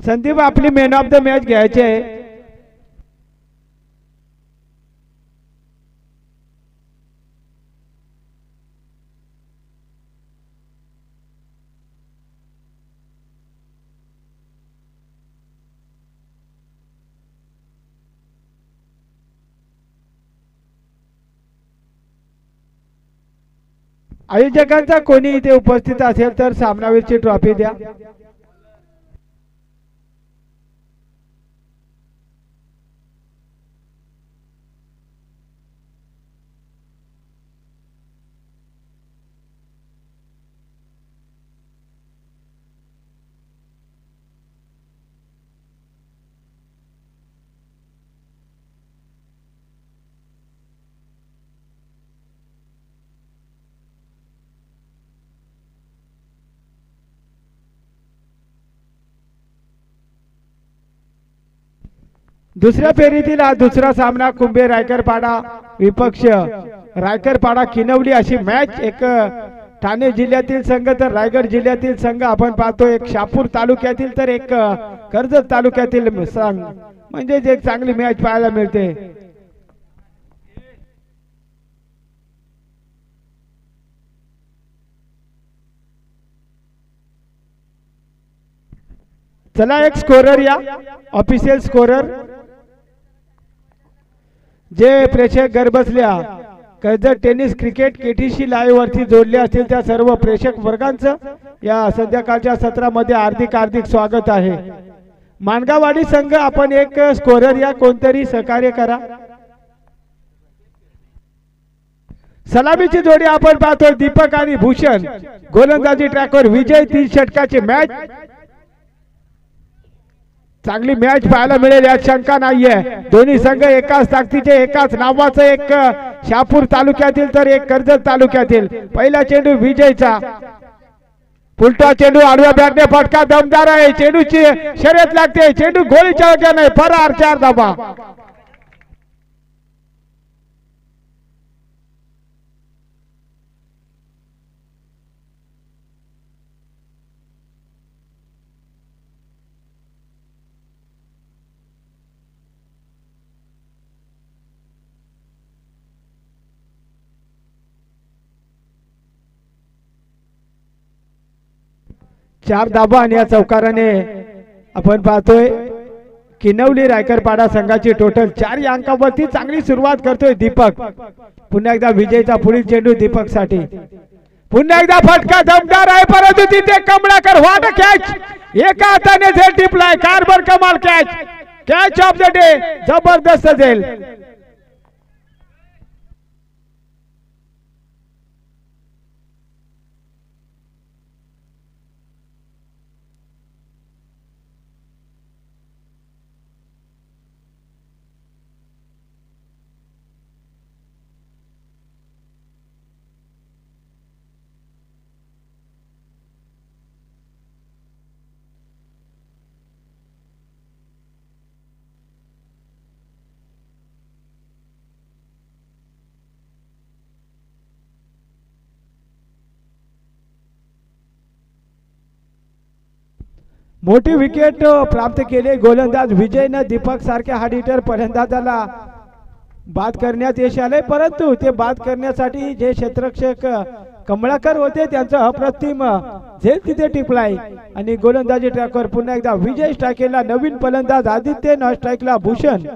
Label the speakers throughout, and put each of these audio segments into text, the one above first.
Speaker 1: संदीप आपली man of the match घ्यायची आहे. आयोजकांचा कोणी इथे उपस्थित असेल तर सामनावीरची ट्रॉफी द्या. दुसऱ्या फेरीतील हा दुसरा सामना कुंभे रायकरपाडा विपक्ष रायकरपाडा किनवली अशी मॅच. एक ठाणे जिल्ह्यातील संघ तर रायगड जिल्ह्यातील संघ आपण पाहतो. एक शहापूर तालुक्यातील तर एक कर्जत तालुक्यातील संघ. म्हणजे एक चांगली मॅच पाहायला मिळते. चला एक स्कोरर या ऑफिशियल स्कोरर जे प्रेक्षक घर बसल्या Karjat tennis cricket KTC live वरती जोडले असतील त्या सर्व प्रेक्षक वर्गांचं या संध्याकाळच्या सत्रामध्ये हार्दिक स्वागत आहे. मानगावाडी संघ आपण एक स्कोरर या कोणतरी सहकार्य करा. सलामीची जोडी आपण पाहतोय दीपक आणि भूषण. गोलंदाजी ट्रॅकवर विजय 30 षटकाची मॅच. चांगली मॅच पाहायला मिळेल यात शंका नाहीये. दोन्ही संघ एकाच ताकदीचे एकाच नावाचं. एक शहापूर तालुक्यातील तर एक कर्जत तालुक्यातील. पहिला चेंडू विजयचा. पुलटा चेंडू आडव्या बॅटने फटका दमदार आहे. चेंडूची शर्यत लागते. चेंडू गोळीच्या वेगाने फरार 4 धावा. चार धाबा आणि या चौकाराने आपण पाहतोय किनवली रायकरपाडा संघाची टोटल 4 या अंकावरती चांगली सुरुवात करतोय दीपक. पुन्हा एकदा विजयचा पुढील चेंडू दीपक साठी. पुन्हा एकदा फटका दमदार आहे परंतु तिथे कमळाकर व्हाट कॅच. एका हाताने झेल टिपलाय. कारबर कमाल catch. Catch of the day जबरदस्त झेल. मोठी विकेट प्राप्त केले गोलंदाज विजयने. दीपक सारख्या हार्ड हिटर फलंदाजाला बाद करण्यात यश आले परंतु ते बाद करण्यासाठी जे क्षेत्ररक्षक कमळाकर होते त्यांचा अप्रतिम झेल तिथे टिपलाय. आणि गोलंदाजी ट्रॅकवर पुन्हा एकदा विजय स्ट्रायकेला नवीन फलंदाज आदित्य. नॉन स्ट्राईकला भूषण.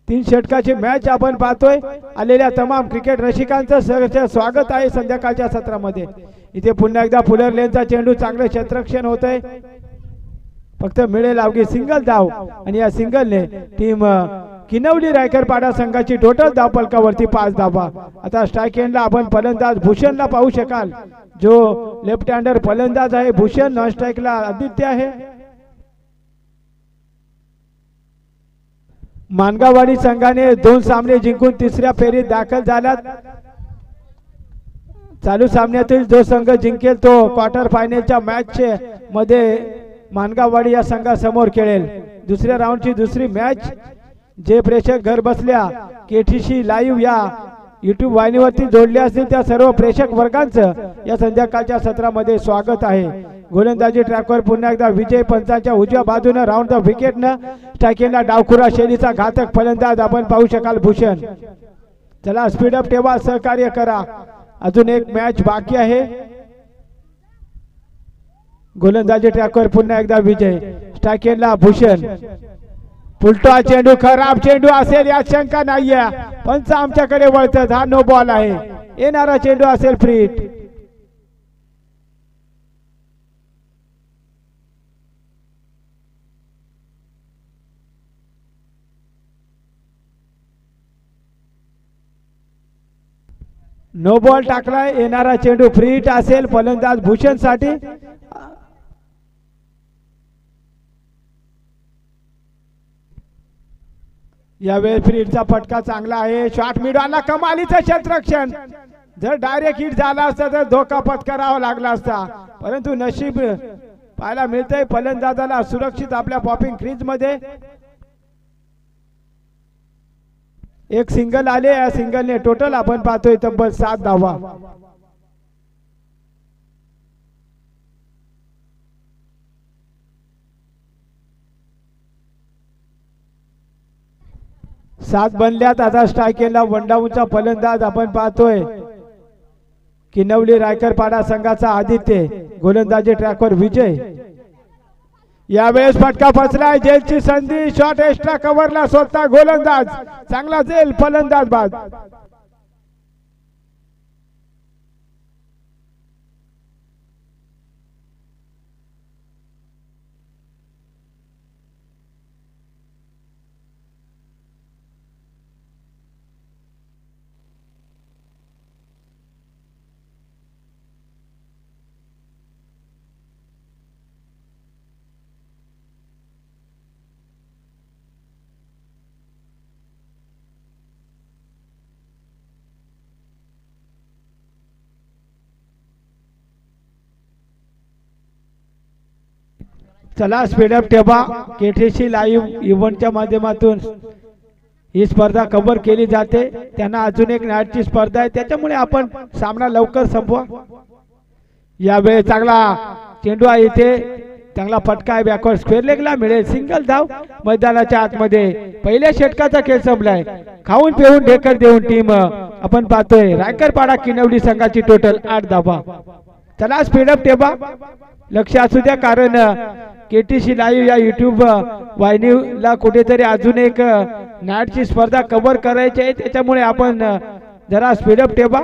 Speaker 1: 3 षटकाची मॅच आपण पाहतोय. आलेल्या तमाम क्रिकेट रसिकांचं सहर्ष स्वागत आहे संध्याकाळच्या सत्रामध्ये. इथे पुन्हा एकदा फुलर लेनचा चेंडू. चांगले क्षेत्ररक्षण होतंय. फक्त मिळेल अवघी सिंगल धाव आणि या सिंगलने टीम किनवली रायकरपाडा संघाची टोटल धाव फलकावरती 5 धावा. आता स्ट्राईक एंडला आपण फलंदाज भूषणला पाहू शकाल जो लेफ्ट हँडर फलंदाज आहे भूषण. नॉन स्ट्राईकला आदित्य आहे. मानगावाडी संघाने 2 सामने जिंकून तिसऱ्या फेरीत दाखल झाल्यात. चालू सामन्यातील जो संघ जिंकेल तो क्वार्टर फायनलच्या मॅच मध्ये मानगावाडी या संघासमोर खेळेल. दुसऱ्या राऊंडची दुसरी मॅच. जे प्रेक्षक घर बसल्या केटीसी लाईव्ह या YouTube वाहिनीवरती जोडले असतील त्या सर्व प्रेक्षक वर्गांचं या संध्याकाळच्या सत्रामध्ये स्वागत आहे. गोलंदाजी ट्रॅकवर पुन्हा एकदा विजय पंचांच्या उजव्या बाजूने राऊंड द विकेटनं स्ट्रायकिंगला डावखुरा शैलीचा घातक फलंदाज आपण पाहू शकाल भूषण. चला स्पीडअप ठेवा, सहकार्य करा, अजून एक मॅच बाकी आहे. गोलंदाजी ट्रॅकवर पुन्हा एकदा विजय, स्ट्रायकिंगला भूषण. पुलटा चेंडू, खराब चेंडू असेल यात शंका नाहीये. पंच आमच्याकडे वळतात, हा नो बॉल आहे. येणारा चेंडू असेल फ्री हिट. नो बॉल टाकलाय, येणारा चेंडू फ्री हिट असेल फलंदाज भूषण साठी. यावेळी फ्री हिटचा फटका चांगला आहे. शॉट मिळाला, कमालीचं क्षेत्ररक्षण. जर डायरेक्ट हिट झाला असता तर धोका पत्करावा लागला असता, परंतु नशीब पाहायला मिळतंय फलंदाजाला सुरक्षित आपल्या पॉपिंग क्रीज मध्ये. एक सिंगल आले, या सिंगलने टोटल आपण पाहतोय तब्बल 7 धावा. सात बनल्यात. आता स्ट्रायकिंगला वंडाऊनचा फलंदाज आपण पाहतोय किनवली रायकरपाडा संघाचा आदित्य. गोलंदाजी ट्रॅकवर विजय. यावेळेस फटका फसलाय, जेलची संधी. शॉट एक्स्ट्रा कव्हरला स्वतः गोलंदाज, चांगला जेल फलंदाज बाद. चला स्पीडअप ठेवा. केटीसी लाईव्ह इव्हेंटच्या माध्यमातून ही स्पर्धा कव्हर केली जाते. त्यांना अजून एक नाईटची स्पर्धा आहे, त्याच्यामुळे आपण सामना लवकर संपवा. यावेळी चांगला चेंडू आहे, इथे चांगला फटका आहे. बॅकवर्ड स्क्वेअर लेगला मिळेल सिंगल धाव. मैदानाच्या आतमध्ये पहिल्या षटकाचा खेळ संपलाय. खाऊन पिऊन ढेकर देऊन टीम आपण पाहतोय रायकरपाडा किनवली संघाची टोटल 8 धावा. चला स्पीडअप ठेवा, लक्ष असू द्या, कारण केटीसी लाईव्ह या युट्यूब वाहिनीला कुठेतरी अजून एक नाईटची स्पर्धा कव्हर करायची आहे, त्याच्यामुळे आपण जरा स्पीडअप ठेवा.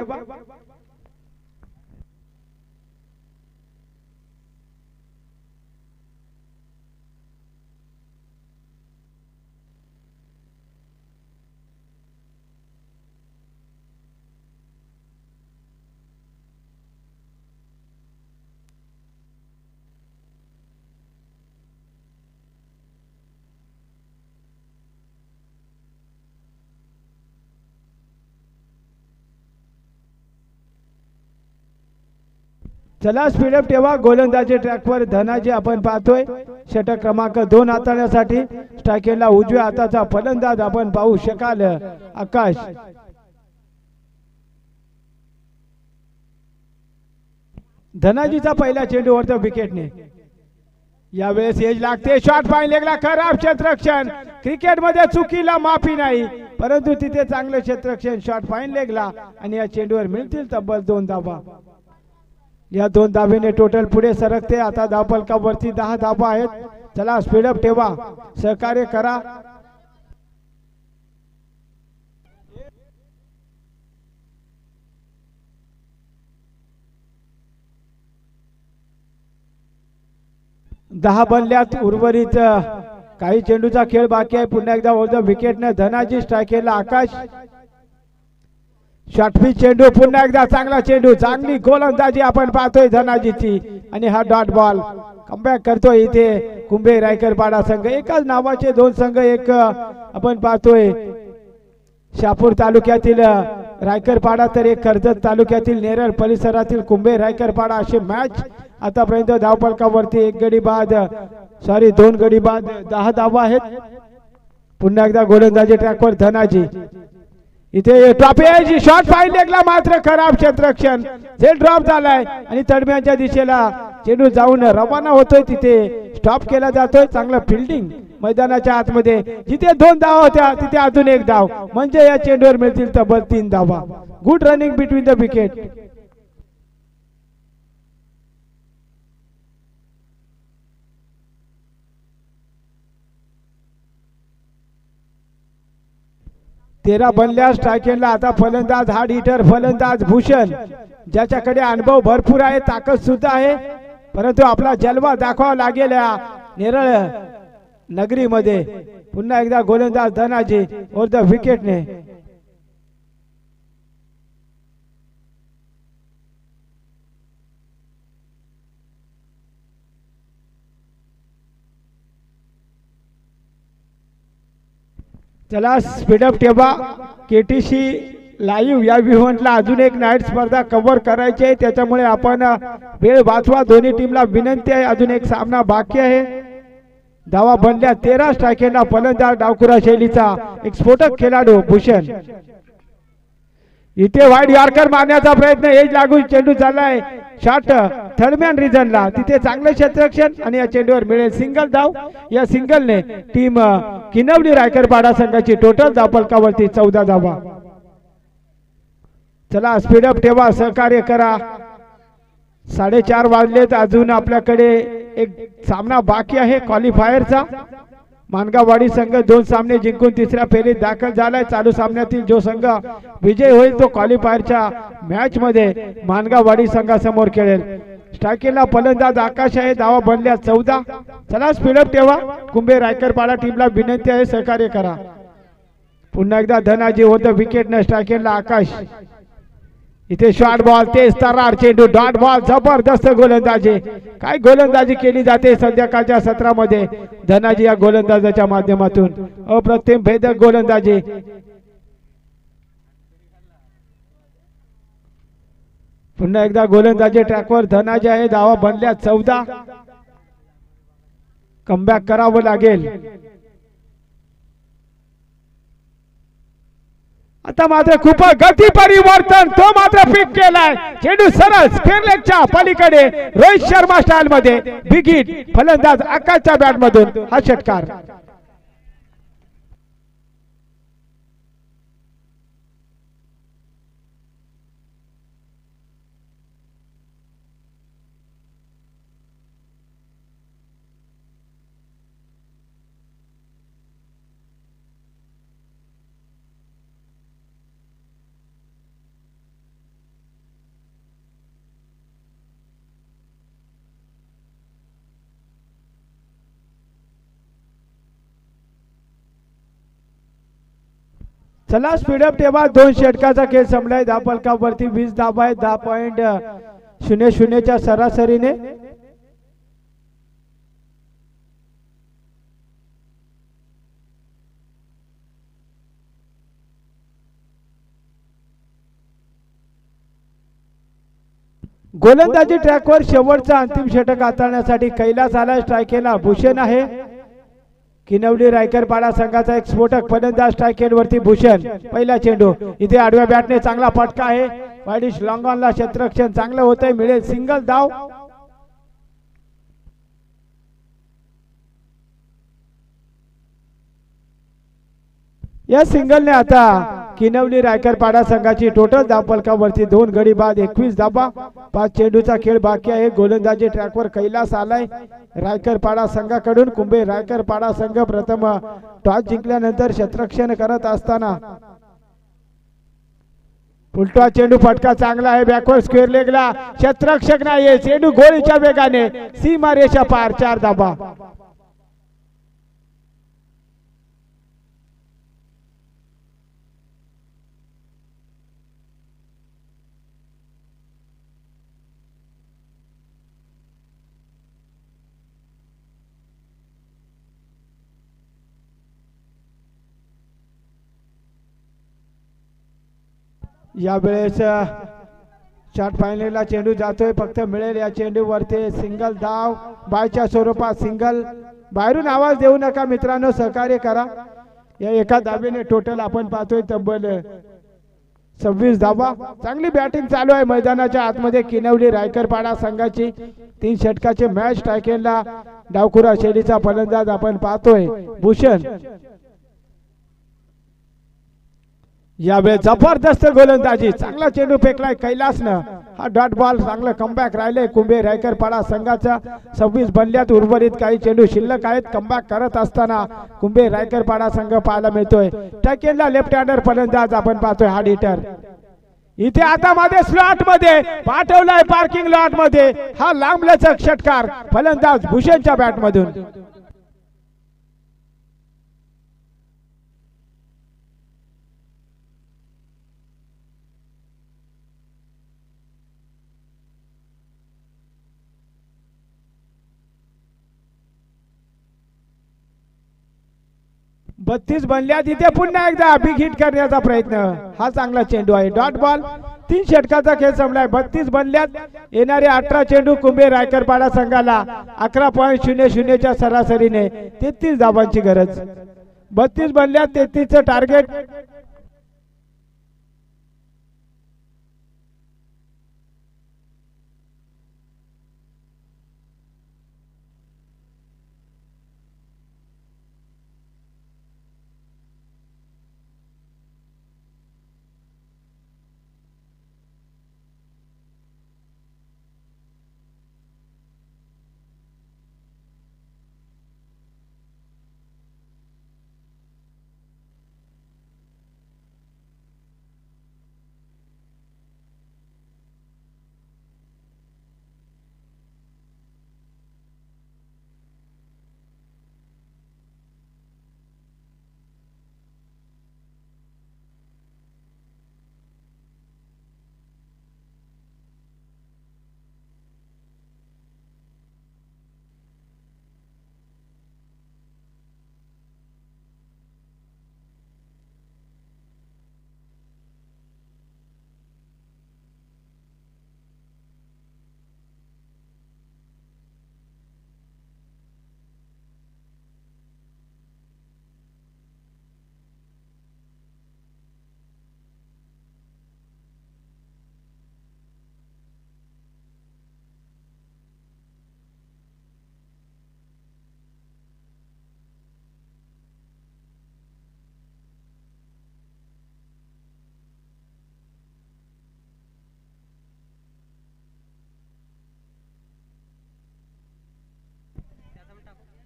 Speaker 1: चला स्पीडअप ठेवा. गोलंदाजी ट्रॅकवर धनाजी आपण पाहतोय. षटक क्रमांक 2 हाताळण्यासाठी स्ट्रायकिंगला उजव्या हाताचा फलंदाज आपण पाहू शकाल आकाश. धनाजीचा पहिला चेंडू वरच्या विकेटने. यावेळेस एज लागते, शॉट फाईन लेगला, खराब क्षेत्ररक्षण. क्रिकेट मध्ये चुकीला माफी नाही, परंतु तिथे चांगलं क्षेत्ररक्षण. शॉट फाईन लेगला आणि या चेंडूवर मिळतील तब्बल 2 धावा. या 2 धावेने टोटल पुढे सरकते. आता धावफलकावरती 10 धावा आहेत. चला स्पीडअप ठेवा, सहकार्य करा. दहा बनल्यात. उर्वरित काही चेंडूचा खेळ बाकी आहे. पुन्हा एकदा वरच्या विकेटने धनाजी, स्ट्रायकिंगला आकाश. शॉर्टपिच चेंडू, पुन्हा एकदा चांगला चेंडू, चांगली गोलंदाजी आपण पाहतोय धनाजीची. आणि हा डॉट बॉल कमबॅक करतोय इथे कुंभे रायकरपाडा संघ. एकाच नावाचे 2 संघ एक आपण पाहतोय. शहापूर तालुक्यातील रायकरपाडा तर एक कर्जत तालुक्यातील नेरळ परिसरातील कुंभे रायकरपाडा. अशी मॅच आतापर्यंत धावफलकावरती 1 गडी बाद 2 गडी बाद 10 धावा आहेत. पुन्हा एकदा गोलंदाजी ट्रॅकवर धनाजी. इथे ट्रॉफी शॉट फाईन लेगला, मात्र खराब क्षेत्ररक्षण. झेल ड्रॉप झालाय आणि तडम्याच्या दिशेला चेंडू जाऊन रवाना होतोय तिथे स्टॉप केला जातोय. चांगलं फिल्डिंग मैदानाच्या आतमध्ये. जिथे 2 धावा होत्या तिथे अजून 1 धाव म्हणजे या चेंडूवर मिळतील तब्बल 3 धावा. Good running between the wicket. तेरा बनल्या स्ट्रायकेनला. आता फलंदाज हार्ड हिटर फलंदाज भूषण, ज्याच्याकडे अनुभव भरपूर आहे, ताकद सुद्धा आहे, परंतु आपला जलवा दाखवावा लागेल या नेरळ नगरीमध्ये. पुन्हा एकदा गोलंदाज धनाजी ओव्हर द विकेटने. चला स्पीडअप ठेवा. केटीसी लाईव्ह या इव्हेंटला अजून एक नाईट स्पर्धा कव्हर करायची आहे, त्याच्यामुळे आपण वेळ वाचवा. दोन्ही टीमला विनंती आहे. अजून एक सामना बाकी आहे. धावा बनल्या 13 स्ट्रायकेला. फलंदाज डावखुरा शैलीचा एक स्फोटक खेळाडू भूषण. इथे वाईड यॉर्कर मारण्याचा प्रयत्न. एज लागून चेंडू चाललाय शॉट थर्डमॅन रिजनला. तिथे चांगले क्षेत्ररक्षण आणि या चेंडूवर मिळेल सिंगल धाव. या सिंगलने टीम किनवली रायकरपाडा संघाची टोटल धावफलकावरती 14 धावा. चला स्पीडअप ठेवा, सहकार्य करा. 4:30 वाजलेत. अजून आपल्याकडे एक सामना बाकी आहे क्वालिफायरचा. मानगाववाडी संघ 2 सामने जिंकून तिसऱ्या फेरीत दाखल झालाय. चालू सामन्यातील जो संघ विजय होईल तो क्वालिफायरच्या मॅच मध्ये मानगाववाडी संघासमोर खेळेल. स्ट्रायकेला फलंदाज आकाश आहे. धावा बनल्या 14. चला स्पीडअप ठेवा. कुंभे रायकरपाडा टीमला विनंती आहे, सहकार्य करा. पुन्हा एकदा धनाजी होतं विकेट न. स्ट्रायकेला आकाश. इथे शॉर्ट बॉल, तेज तरार चेंडू, डॉट बॉल. जबरदस्त गोलंदाजी. काय गोलंदाजी केली जाते संध्याकाळच्या सत्रामध्ये धनाजी या गोलंदाजाच्या माध्यमातून. अप्रतिम भेदक गोलंदाजी. पुन्हा एकदा गोलंदाजी ट्रॅकवर धनाजी आहे. धावा बनल्या 14. कमबॅक करावं लागेल. आता मात्र खूप गती परिवर्तन. तो मात्र पिक केलाय. चेंडू सरळ स्क्वेअरलेगच्या पलीकडे रोहित शर्मा स्टाईल मध्ये. बिग हिट फलंदाज आकाशच्या बॅट मधून हा षटकार. चला स्पीडअप ठेवा. 2 षटकाचा खेळ संपलाय. धावफलकावरती 20 धावा आहेत. 10.00 सरासरीने. गोलंदाजी ट्रॅकवर शेवटचा अंतिम षटक हाताळण्यासाठी कैलास आला. स्ट्रायकेला भूषण आहे. किनवली रायकरपाडा संघाचा एक स्फोटक फलंदाज स्ट्रायकेट वरती भूषण. पहिला चेंडू इथे आडव्या बॅटने चांगला फटका आहे. वाईडिश लॉंग ऑनला क्षेत्ररक्षण चांगलं होतंय. मिळेल सिंगल धाव. या सिंगलने आता किनवली रायकरपाडा संघाची टोटल धावफलकावरती 2 गडी बाद 21 धावा. 5 चेंडूचा खेळ बाकी आहे. गोलंदाजी ट्रॅकवर कैलास आलाय रायकरपाडा संघाकडून. कुंभे रायकरपाडा संघ प्रथम टॉस जिंकल्यानंतर क्षेत्ररक्षण करत असताना उलटा चेंडू फटका चांगला आहे. बॅकवर्ड स्क्वेअर लेगला क्षेत्ररक्षक नाही. चेंडू गोळीच्या वेगाने सीमा रेषा पार. 4 धावा. यावेळेस शॉट फायनलला चेंडू जातोय. फक्त मिळेल या चेंडूवरती सिंगल धाव. बायच्या स्वरूपात सिंगल. बाहेरून आवाज देऊ नका मित्रांनो, सहकार्य करा. या एका धावेने टोटल आपण पाहतोय तब्बल 26 धावा. चांगली बॅटिंग चालू आहे मैदानाच्या आतमध्ये किनवली रायकरपाडा संघाची. 3 षटकाचे मॅच टाकेला डावखुरा शैलीचा फलंदाज आपण पाहतोय भूषण. यावेळी जबरदस्त गोलंदाजी, चांगला चेंडू फेकलाय कैलासनं. हा डॉट बॉल, चांगलं कमबॅक राहिले कुंभे रायकरपाडा संघाचा. 26 बनल्यात, उर्वरित काही चेंडू शिल्लक आहेत. कमबॅक करत असताना कुंभे रायकरपाडा संघ पाहायला मिळतोय. टाकेला लेफ्ट हँडर फलंदाज आपण पाहतोय हार्ड हिटर. इथे आता मध्ये स्लॉट मध्ये पाठवलाय पार्किंग लॉट मध्ये. हा लांबलचक षटकार फलंदाज भूषणच्या बॅट मधून. बत्तीस बनल्यात. इथे पुन्हा एकदा बिग हिट करण्याचा प्रयत्न. हा चांगला चेंडू आहे. Dot ball. 3 षटकाचा खेळ संपलाय. 32 बनल्यात. येणारे 18 चेंडू कुंभे रायकरपाडा संघाला 11.00 च्या सरासरीने 33 धावांची गरज. 32 बनल्यात. 33चं टार्गेट.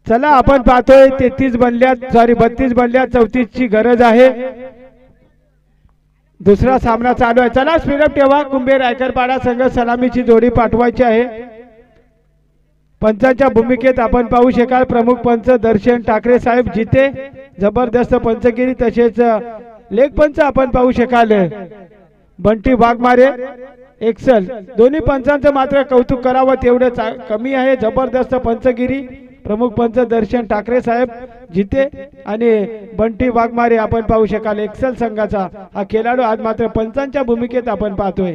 Speaker 1: चला आपण पाहतोय 33 बनल्यात, सॉरी 32 बनल्यात. 34 ची गरज आहे. दुसरा सामना चालू आहे. चला स्पीडअप ठेवा. कुंभे रायकरपाडा संघ सलामीची जोडी पाठवायची आहे. पंचांच्या भूमिकेत आपण पाहू शकाल प्रमुख पंच दर्शन ठाकरे साहेब जिते. जबरदस्त पंचगिरी. तसेच लेग पंच आपण पाहू शकाल बंटी वाघमारे. एक्सल. दोन्ही पंचांचं मात्र कौतुक करावं तेवढं कमी आहे. जबरदस्त पंचगिरी. प्रमुख पंच दर्शन ठाकरे साहेब जिते आणि बंटी वाघमारे आपण पाहू शकाल. एक्सल संघाचा हा खेळाडू आज मात्र पंचांच्या भूमिकेत आपण पाहतोय.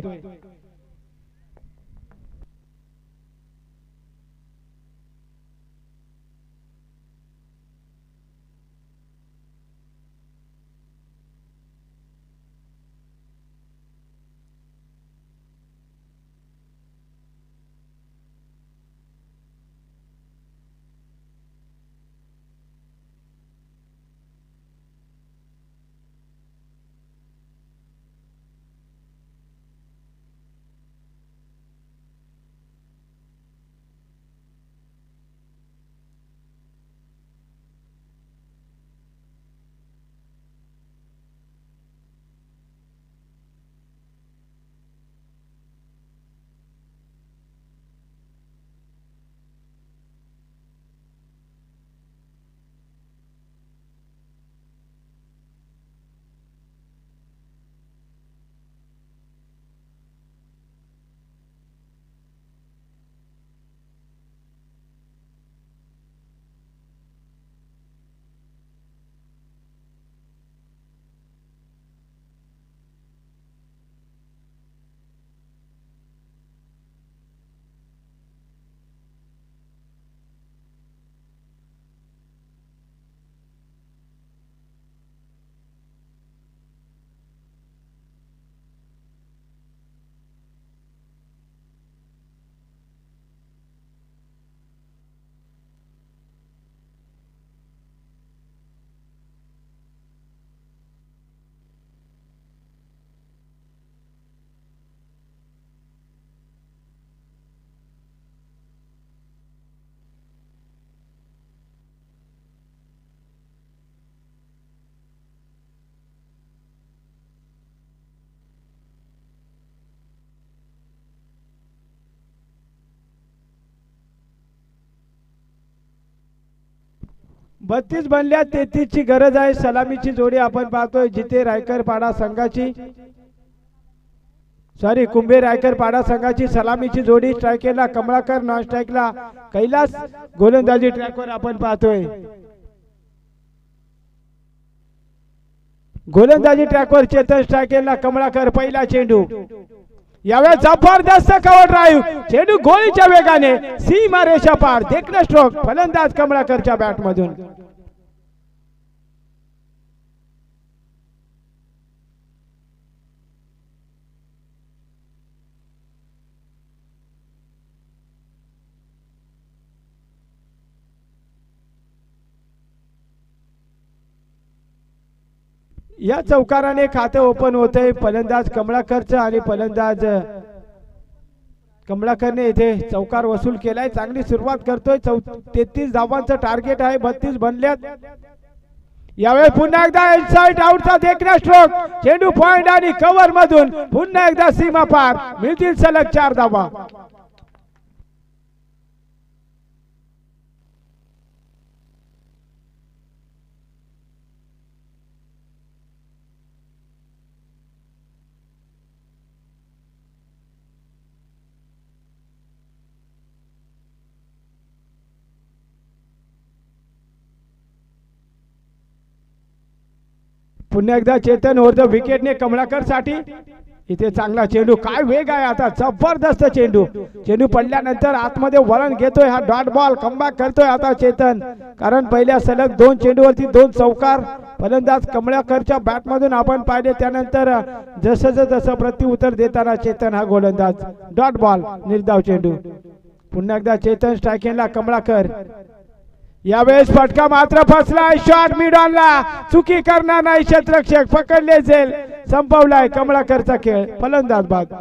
Speaker 1: 32 बनल्या 33 ची गरज आहे. सलामीची जोडी आपण पाहतोय जिथे रायकर पाडा संघाची कुंभे रायकर पाडा संघाची सलामीची जोडी. स्ट्रायकेला कमळाकर, नॉन स्ट्राईकला कैलास. गोलंदाजी ट्रॅकवर आपण पाहतोय गोलंदाजी ट्रॅकवर चेतन, स्ट्रायकेला कमळाकर. पहिला चेंडू यावेळेस जबरदस्त कव्हर ड्राईव्ह. चेंडू गोळीच्या वेगाने सीमा रेषा पार. देखणं स्ट्रोक फलंदाज कमळाकरच्या बॅट मधून. या चौकाराने खाते ओपन होते फलंदाज कमळाकरचं आणि फलंदाज कमळाकरने इथे चौकार वसूल केलाय. चांगली सुरुवात करतोय. 33 धावांचं टार्गेट आहे. 32 बनल्यात. यावेळी पुन्हा एकदा इनसाइड आउटचा देखणा स्ट्रोक. चेंडू पॉइंट आणि कव्हर मधून पुन्हा एकदा सीमा पार. मिळतील सलग 4 धावा. पुन्हा एकदा चेतन ओव्हर द विकेटने कमळाकर साठी. इथे चांगला चेंडू. काय वेग आहे आता. जबरदस्त चेंडू. चेंडू पडल्यानंतर आतमध्ये वळण घेतोय. हा डॉट बॉल कमबॅक करतोय आता चेतन. कारण पहिल्या सलग 2 चेंडूवरती 2 चौकार फलंदाज कमळाकरच्या बॅट मधून आपण पाहिले. त्यानंतर जसं प्रत्युत्तर देताना चेतन हा गोलंदाज. डॉट बॉल निर्धाव चेंडू. पुन्हा एकदा चेतन, स्ट्रायकिंगला कमळाकर. यावेळेस फटका मात्र फसलाय. Shot mid ऑनला. चुकी करणार नाही क्षेत्ररक्षक. पकडले जाईल. संपवलाय कमळाकरचा खेळ. फलंदाज बाद.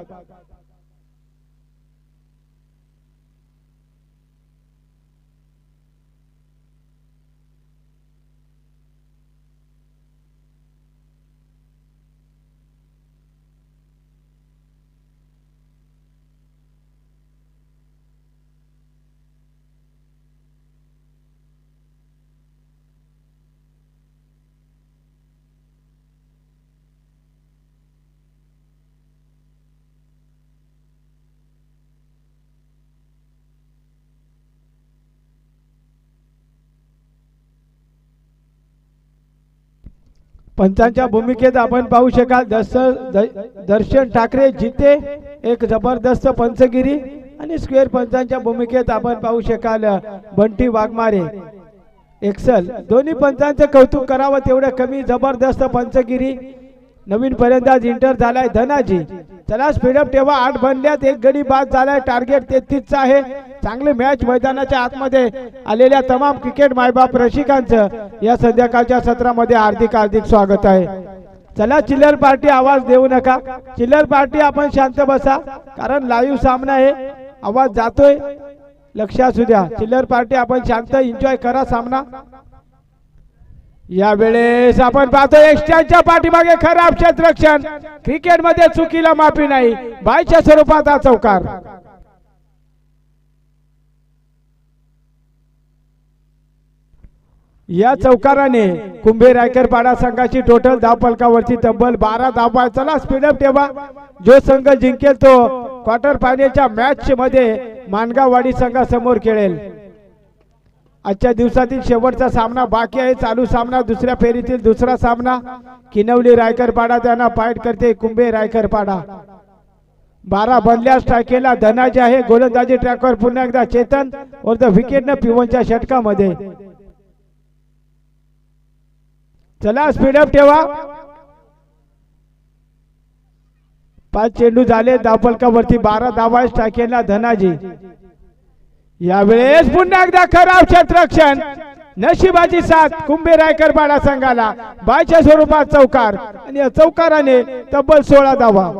Speaker 1: पंचांच्या भूमिकेत आपण पाहू शकाल दर्शन ठाकरे जिते एक जबरदस्त पंचगिरी. आणि स्क्वेअर पंचांच्या भूमिकेत आपण पाहू शकाल बंटी वाघमारे एक्सल. दोन्ही पंचांचं कौतुक करावं तेवढं कमी. जबरदस्त पंचगिरी. नवीन फलंदाज इंटर झालाय धनाजी. चला स्पीडअप ठेवा. 8 बनल्यात. 1 गडी बाद झालाय. टार्गेट 33 चा आहे. चांगले मॅच मैदानाच्या आतमध्ये आलेल्या तमाम क्रिकेट मायबाप रसिकांचं या संध्याकाळच्या सत्रामध्ये हार्दिक स्वागत आहे. चला चिल्लर पार्टी आवाज देऊ नका. चिल्लर पार्टी आपण शांत बसा. कारण लाईव्ह सामना आहे. आवाज जातोय. लक्ष असू द्या. चिल्लर पार्टी आपण शांत एन्जॉय करा सामना. यावेळेस आपण पाहतो एक्स्ट्राच्या पाठीमागे खराब क्षेत्ररक्षण. क्रिकेटमध्ये चुकीला माफी नाही. बायच्या स्वरूपात हा चौकार. या चौकाराने कुंभे रायकर पाडा संघाची टोटल धाव फलकावरती तब्बल 12 धावा. चला स्पीडअप ठेवा. जो संघ जिंकेल तो क्वार्टर फायनलच्या मॅच मध्ये मानगाववाडी संघासमोर खेळेल. आजच्या दिवसातील शेवटचा सामना बाकी आहे. चालू सामना दुसऱ्या फेरीतील दुसरा सामना. किनवली रायकर पाडा त्यांना फाईट करते कुंभे रायकर पाडा. 12 बनल्या. स्ट्रायकेला धनाजी आहे. गोलंदाजी ट्रॅकवर पुन्हा एकदा चेतन और द विकेटनं पिवनच्या षटकामध्ये. चला स्पीडअप ठेवा. 5 चेंडू झाले. धावफलकावरती 12 धावा. स्ट्रायकेला धनाजी. यावेळेस पुन्हा एकदा खराब क्षेत्ररक्षण. नशिबाची साथ कुंभे रायकर पाडा संघाला. बायच्या स्वरूपात चौकार आणि या चौकाराने तब्बल 16 धावा.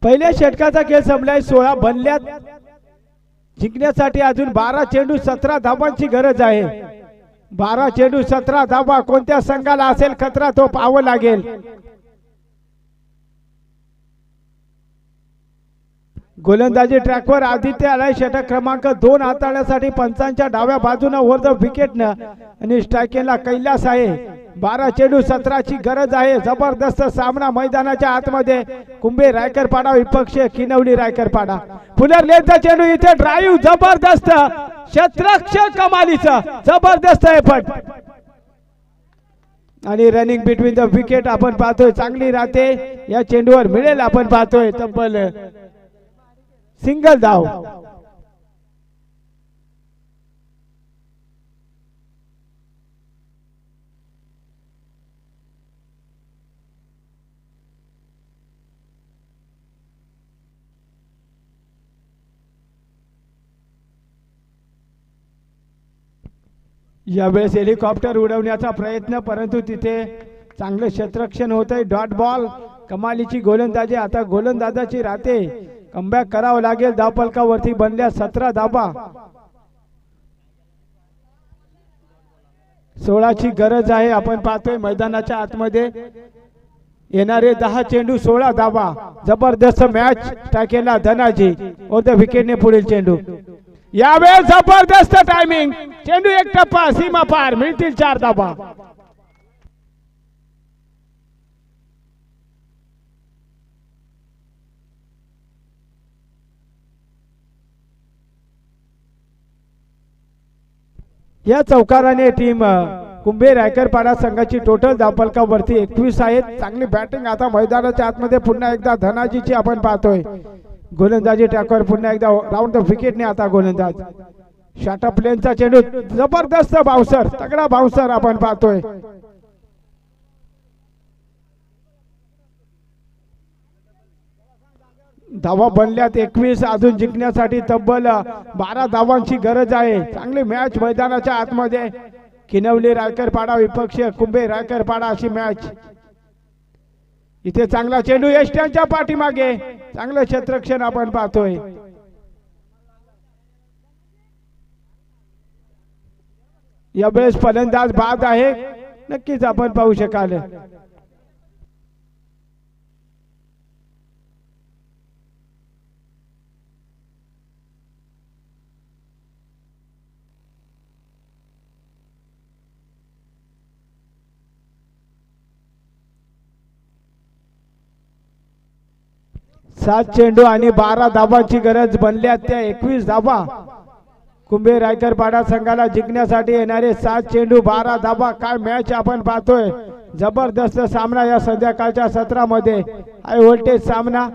Speaker 1: पहिल्या षटकाचा खेळ संपलाय. 16 बनल्यात. जिंकण्यासाठी अजून 12 चेंडू 17 धावांची गरज आहे. 12 चेंडू 17 धावा. कोणत्या संघाला असेल खतरा तो पाहावं लागेल. गोलंदाजी ट्रॅकवर आदित्य आलाय. षटक क्रमांक 2 हाताळण्यासाठी पंचांच्या डाव्या बाजूने ओव्हर द विकेटनं आणि स्ट्रायकिंगला कैलास आहे. 12 चेंडू 17 ची गरज आहे. जबरदस्त सामना मैदानाच्या आतमध्ये. कुंभे रायकरपाडा विपक्ष किनवली रायकरपाडा. पुनर लेनचा चेंडू इथे ड्राईव्ह जबरदस्त. क्षेत्ररक्षक कमालीचा जबरदस्त एफर्ट आणि रनिंग बिटवीन द विकेट आपण पाहतोय. चांगली राहते या चेंडूवर मिळेल आपण पाहतोय. तब्बल सिंगल धाव. यावेळेस हेलिकॉप्टर उडवण्याचा प्रयत्न परंतु तिथे चांगले क्षेत्ररक्षण होतंय. डॉट बॉल कमालीची गोलंदाजी. आता गोलंदाजाची राहते. कमबॅक करावं लागेल. धावफलकावरती बनल्या 17 धावा. 16 ची गरज आहे. आपण पाहतोय मैदानाच्या आतमध्ये येणारे 10 चेंडू 16 धावा. जबरदस्त मॅच टाकेला धनाजी और द विकेटने पुढील चेंडू. यावेळेस जबरदस्त टायमिंग. चेंडू एक टप्पा सीमा पार. मिळतील 4 धावा. या चौकाराने टीम कुंभे रायकरपाडा संघाची टोटल धावफलकावरती 21 आहेत. चांगली बॅटिंग आता मैदानाच्या आतमध्ये पुन्हा एकदा धनाजीची आपण पाहतोय. गोलंदाजी ट्रॅकवर पुन्हा एकदा राऊंड द विकेटने आता गोलंदाज. शॉर्ट ऑफ प्लेनचा चेंडू जबरदस्त बाउन्सर. तगडा बाउन्सर आपण पाहतोय. धावा बनल्यात 21. अजून जिंकण्यासाठी तब्बल 12 धावांची गरज आहे. चांगली मॅच मैदानाच्या आतमध्ये. किनवली रायकरपाडा विपक्ष कुंभे रायकरपाडा अशी मॅच. इथे चांगला चेंडू यष्ट्यांच्या पाठीमागे. चांगलं क्षेत्ररक्षण आपण पाहतोय. यावेळेस फलंदाज बाद आहे. नक्कीच आपण पाहू शकाल. सात चेंडू आणि 12 धावांची गरज. बनल्या त्या 21 धावा. कुंभे रायकरपाडा संघाला जिंकण्यासाठी येणारे 7 चेंडू 12 धावा. काय मॅच आपण पाहतोय. जबरदस्त सामना या संध्याकाळच्या सत्रामध्ये. हाय व्होल्टेज सामना.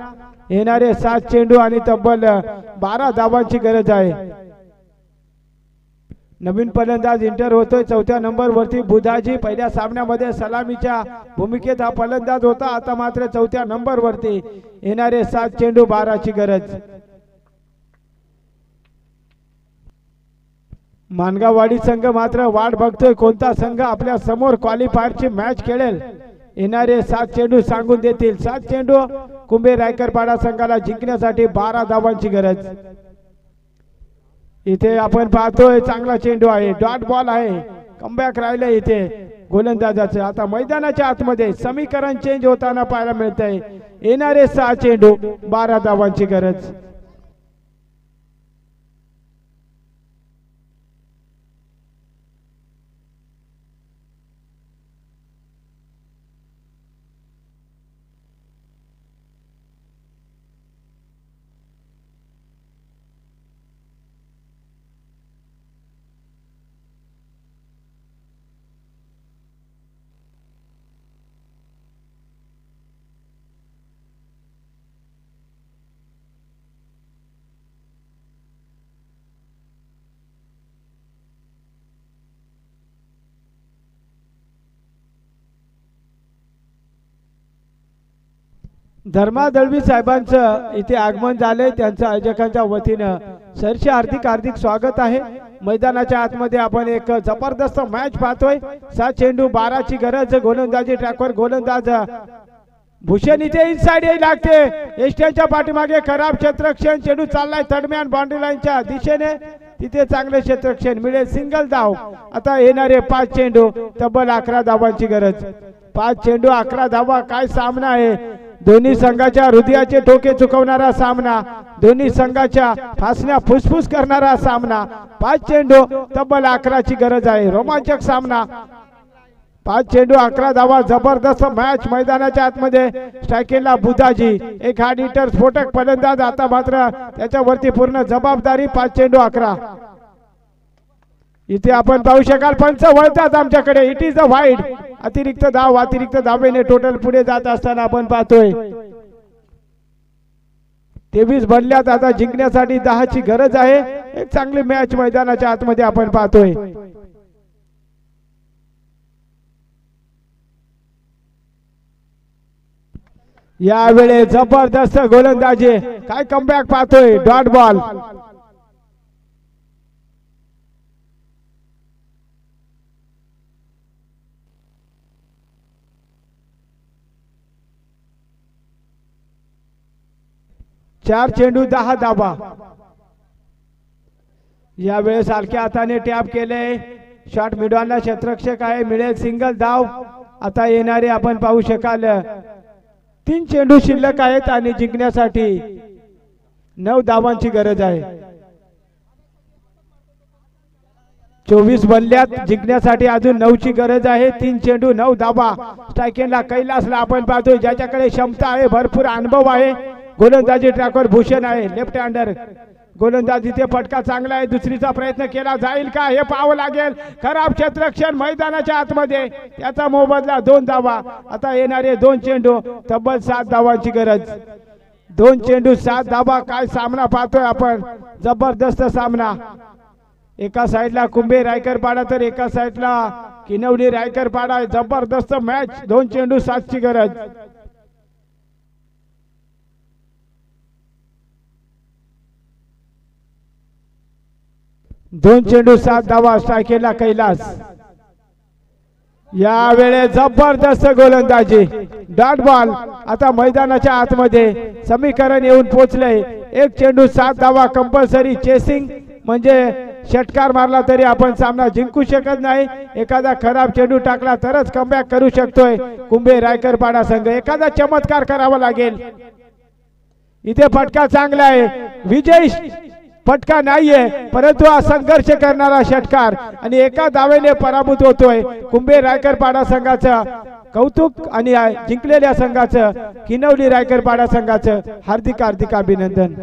Speaker 1: येणारे 7 चेंडू आणि तब्बल 12 धावांची गरज आहे. नवीन फलंदाज इंटर होतोय. 4थ्या नंबर वरती बुधाजी. पहिल्या सामन्यामध्ये सलामीच्या भूमिकेत हा फलंदाज होता. आता मात्र 4थ्या नंबर वरती. येणारे 7 चेंडू 12 ची गरज. मानगाववाडी संघ मात्र वाट बघतोय कोणता संघ आपल्या समोर क्वालिफायरची मॅच खेळेल. येणारे 7 चेंडू सांगून देतील. 7 चेंडू कुंभे रायकरपाडा संघाला जिंकण्यासाठी 12 धावांची गरज. इथे आपण पाहतोय चांगला चेंडू आहे. डॉट बॉल आहे. कमबॅक राहिले इथे गोलंदाजाचं. आता मैदानाच्या आतमध्ये समीकरण चेंज होताना पाहायला मिळतंय. येणारे 6 चेंडू 12 धावांची गरज. धर्मा दळवी साहेबांचं इथे आगमन झालंय. त्यांच्या आयोजकांच्या वतीनं सरचे हार्दिक स्वागत आहे. मैदानाच्या आतमध्ये आपण एक जबरदस्त मॅच पाहतोय. 7 चेंडू 12 ची गरज. गोलंदाजी ट्रॅकवर गोलंदाज भूषण इथे इनसाइड येई लागते एसटीच्या पाठीमागे खराब क्षेत्रक्षण चेंडू चाललाय दरम्यान बाउंड्री लाईनच्या दिशेने तिथे चांगले क्षेत्रक्षण मिळेल सिंगल धाव आता येणारे 5 चेंडू तब्बल 11 धावांची गरज 5 चेंडू 11 धावा काय सामना आहे दोन्ही संघाच्या हृदयाचे ठोके चुकवणारा सामना दोन्ही संघाच्या फासण्या फुसफुस करणारा सामना 5 चेंडू तब्बल 11 ची गरज आहे रोमांचक सामना 5 चेंडू 11 धावा जबरदस्त मॅच मैदानाच्या आतमध्ये स्ट्रायकिंगला बुधाजी एक हार्ड हिटर स्फोटक फलंदाज आता मात्र त्याच्यावरती पूर्ण जबाबदारी 5 चेंडू 11 इथे आपण पाहू शकाल पंच वळतात आमच्याकडे इट इज द वाईड अतिरिक्त धावेने टोटल पुढे जात असताना आपण पाहतोय 23 बनल्यात आता जिंकण्यासाठी 10 ची गरज आहे एक चांगली मॅच मैदानाच्या आतमध्ये आपण पाहतोय यावेळी जबरदस्त गोलंदाजी काय कमबॅक पाहतोय डॉट बॉल चार चेंडू 10 धावा यावेळेस हलक्या हाताने टॅप केले शॉट मिडॉनला क्षेत्ररक्षक आहे मिळेल सिंगल धाव आता येणारे आपण पाहू शकाल 3 चेंडू शिल्लक आहेत आणि जिंकण्यासाठी 9 धावांची गरज आहे 24 बनल्यात जिंकण्यासाठी अजून 9 ची गरज आहे 3 चेंडू 9 धावा स्ट्रायकिंगला कैलासला आपण पाहतोय ज्याच्याकडे क्षमता आहे भरपूर अनुभव आहे गोलंदाजी ट्रॅकवर भूषण आहे लेफ्ट हँडर गोलंदाजी ते फटका चांगला आहे दुसरीचा प्रयत्न केला जाईल का हे पाहावं लागेल खराब क्षेत्ररक्षण मैदानाच्या आतमध्ये त्याचा मोबदला 2 धावा आता येणारे 2 चेंडू तब्बल 7 धावांची गरज 2 चेंडू 7 धावा काय सामना पाहतोय आपण जबरदस्त सामना एका साइडला कुंभे रायकर पाडा तर एका साइडला किनवली रायकर पाडा जबरदस्त मॅच 2 चेंडू 7 ची गरज 2 चेंडू 7 धावा स्ट्रायकिंगला कैलास यावेळी जबरदस्त गोलंदाजी डॉट बॉल आता मैदानाच्या आतमध्ये समीकरण येऊन पोहोचले 1 चेंडू 7 धावा कंपल्सरी चेसिंग म्हणजे षटकार मारला तरी आपण सामना जिंकू शकत नाही एखादा खराब चेंडू टाकला तरच कमबॅक करू शकतोय कुंभे रायकर पाडा संघ एखादा चमत्कार करावा लागेल इथे फटका चांगला आहे विजय फटका नाहीये परंतु हा संघर्ष करणारा षटकार आणि एका धावेने पराभूत होतोय कुंभे रायकर पाडा संघाचं कौतुक आणि जिंकलेल्या संघाचं किनवली रायकर पाडा संघाचं हार्दिक अभिनंदन